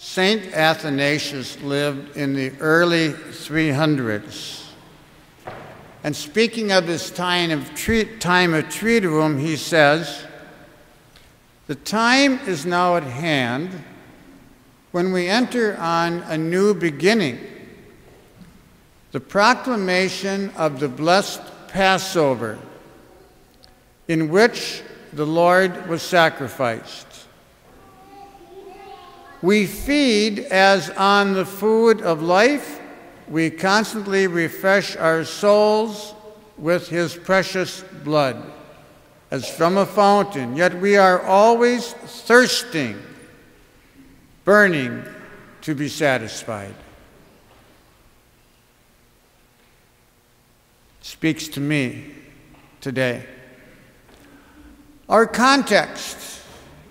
Saint Athanasius lived in the early 300s. And speaking of this time of Triduum, he says, "The time is now at hand when we enter on a new beginning, the proclamation of the blessed Passover, in which the Lord was sacrificed. We feed as on the food of life. We constantly refresh our souls with his precious blood, as from a fountain, yet we are always thirsting, burning to be satisfied." Speaks to me today. Our context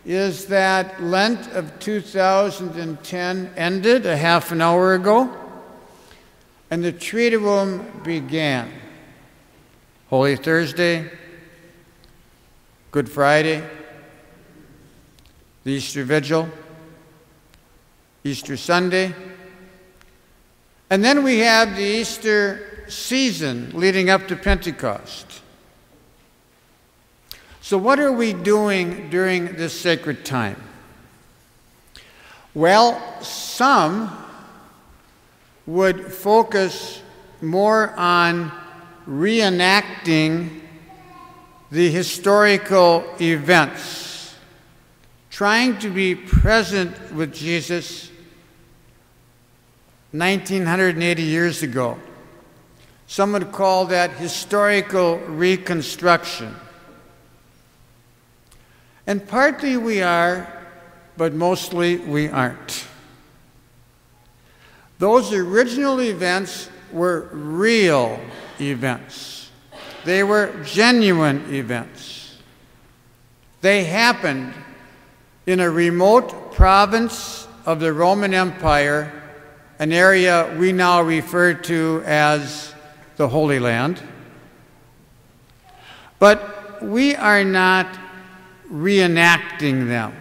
is that Lent of 2010 ended a half an hour ago, and the Triduum began. Holy Thursday, Good Friday, the Easter Vigil, Easter Sunday, and then we have the Easter season leading up to Pentecost. So what are we doing during this sacred time? Well, some would focus more on reenacting the historical events, trying to be present with Jesus 1980 years ago. Some would call that historical reconstruction. And partly we are, but mostly we aren't. Those original events were real events. They were genuine events. They happened in a remote province of the Roman Empire, an area we now refer to as the Holy Land. But we are not reenacting them.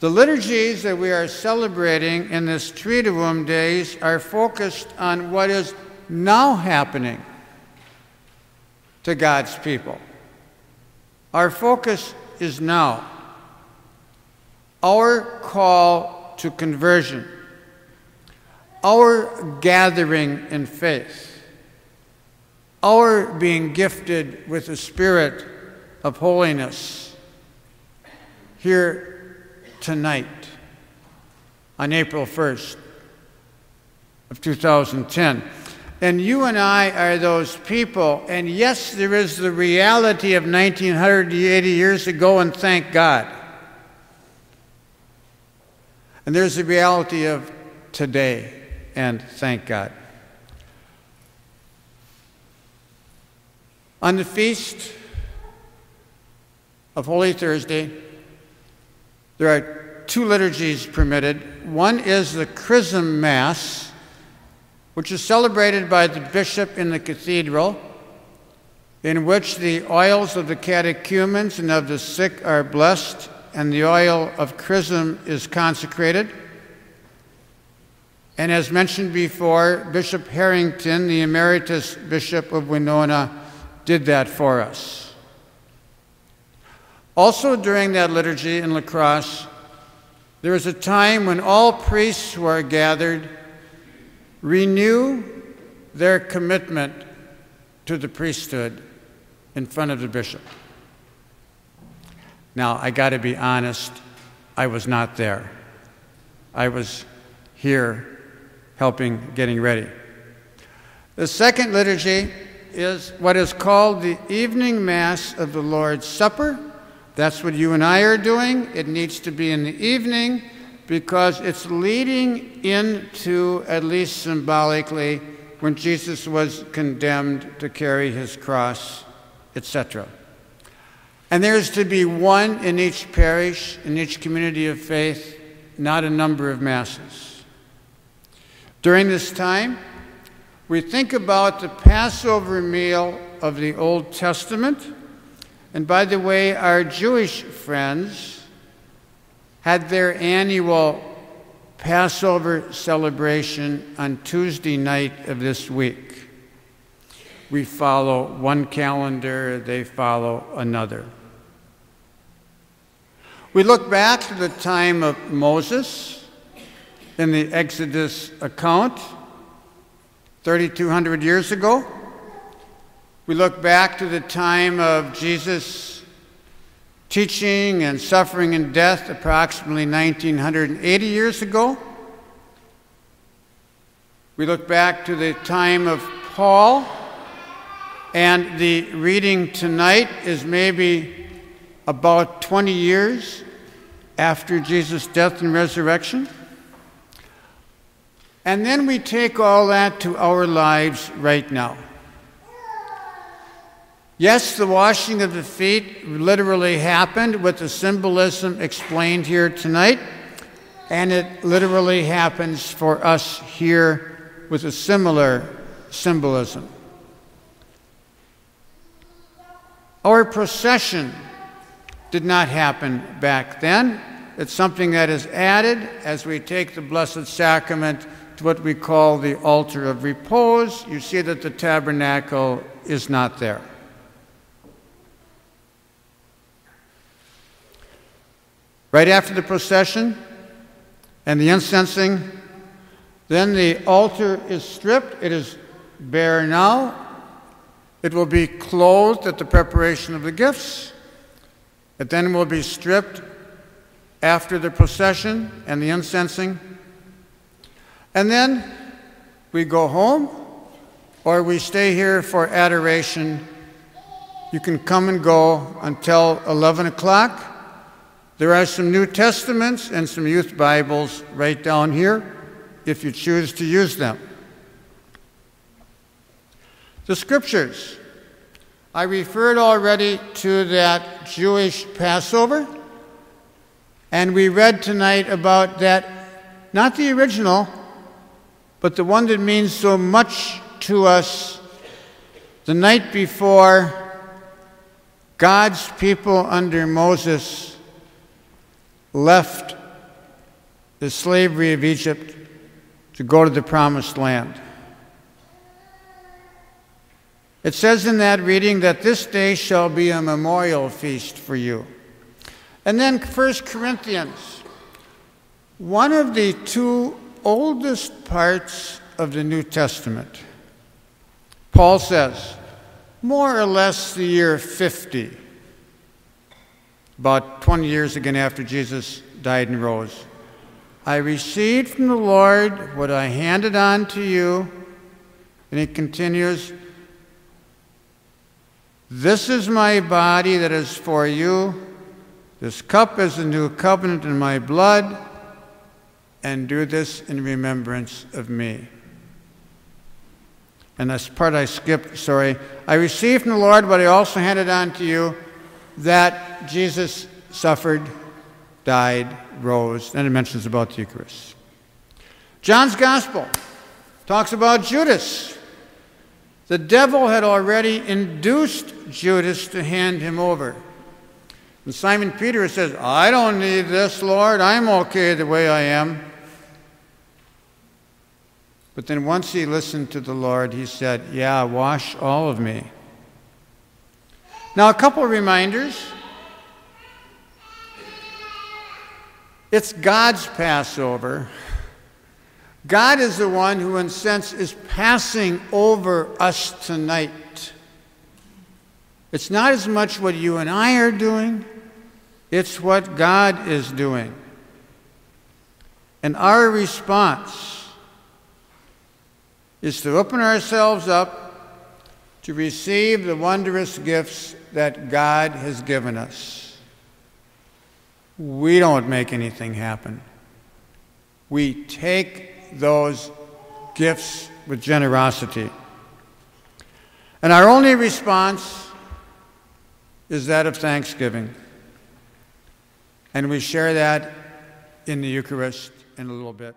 The liturgies that we are celebrating in this Triduum days are focused on what is now happening to God's people. Our focus is now. Our call to conversion. Our gathering in faith. Our being gifted with the Spirit of holiness here tonight on April 1st of 2010. And you and I are those people, and yes, there is the reality of 1980 years ago, and thank God. And there's the reality of today, and thank God. On the feast of Holy Thursday, there are two liturgies permitted. One is the Chrism Mass, which is celebrated by the bishop in the cathedral, in which the oils of the catechumens and of the sick are blessed, and the oil of chrism is consecrated. And as mentioned before, Bishop Harrington, the Emeritus Bishop of Winona, did that for us. Also during that liturgy in La Crosse, there is a time when all priests who are gathered renew their commitment to the priesthood in front of the bishop. Now, I got to be honest, I was not there. I was here helping, getting ready. The second liturgy is what is called the evening Mass of the Lord's Supper. That's what you and I are doing. It needs to be in the evening because it's leading into, at least symbolically, when Jesus was condemned to carry his cross, etc. And there's to be one in each parish, in each community of faith, not a number of masses. During this time, we think about the Passover meal of the Old Testament. And by the way, our Jewish friends had their annual Passover celebration on Tuesday night of this week. We follow one calendar, they follow another. We look back to the time of Moses in the Exodus account, 3,200 years ago. We look back to the time of Jesus' teaching and suffering and death, approximately 1,980 years ago. We look back to the time of Paul, and the reading tonight is maybe about 20 years after Jesus' death and resurrection. And then we take all that to our lives right now. Yes, the washing of the feet literally happened with the symbolism explained here tonight, and it literally happens for us here with a similar symbolism. Our procession did not happen back then. It's something that is added as we take the Blessed Sacrament to what we call the altar of repose. You see that the tabernacle is not there. Right after the procession and the incensing, then the altar is stripped. It is bare now. It will be clothed at the preparation of the gifts. It then will be stripped after the procession and the incensing. And then we go home, or we stay here for adoration. You can come and go until 11 o'clock. There are some New Testaments and some youth Bibles right down here if you choose to use them. The Scriptures. I referred already to that Jewish Passover, and we read tonight about that, not the original, but the one that means so much to us. The night before, God's people under Moses left the slavery of Egypt to go to the Promised Land. It says in that reading that this day shall be a memorial feast for you. And then 1 Corinthians, one of the two oldest parts of the New Testament. Paul says, more or less the year 50, about 20 years again after Jesus died and rose, I received from the Lord what I handed on to you. And he continues, this is my body that is for you. This cup is a new covenant in my blood. And do this in remembrance of me. And this part I skipped, sorry. I received from the Lord what I also handed on to you, that Jesus suffered, died, rose. And it mentions about the Eucharist. John's Gospel talks about Judas. The devil had already induced Judas to hand him over. And Simon Peter says, I don't need this, Lord. I'm okay the way I am. But then once he listened to the Lord, he said, yeah, wash all of me. Now, a couple of reminders. It's God's Passover. God is the one who, in a sense, is passing over us tonight. It's not as much what you and I are doing, it's what God is doing. And our response is to open ourselves up to receive the wondrous gifts that God has given us. We don't make anything happen. We take those gifts with generosity. And our only response is that of thanksgiving. And we share that in the Eucharist in a little bit.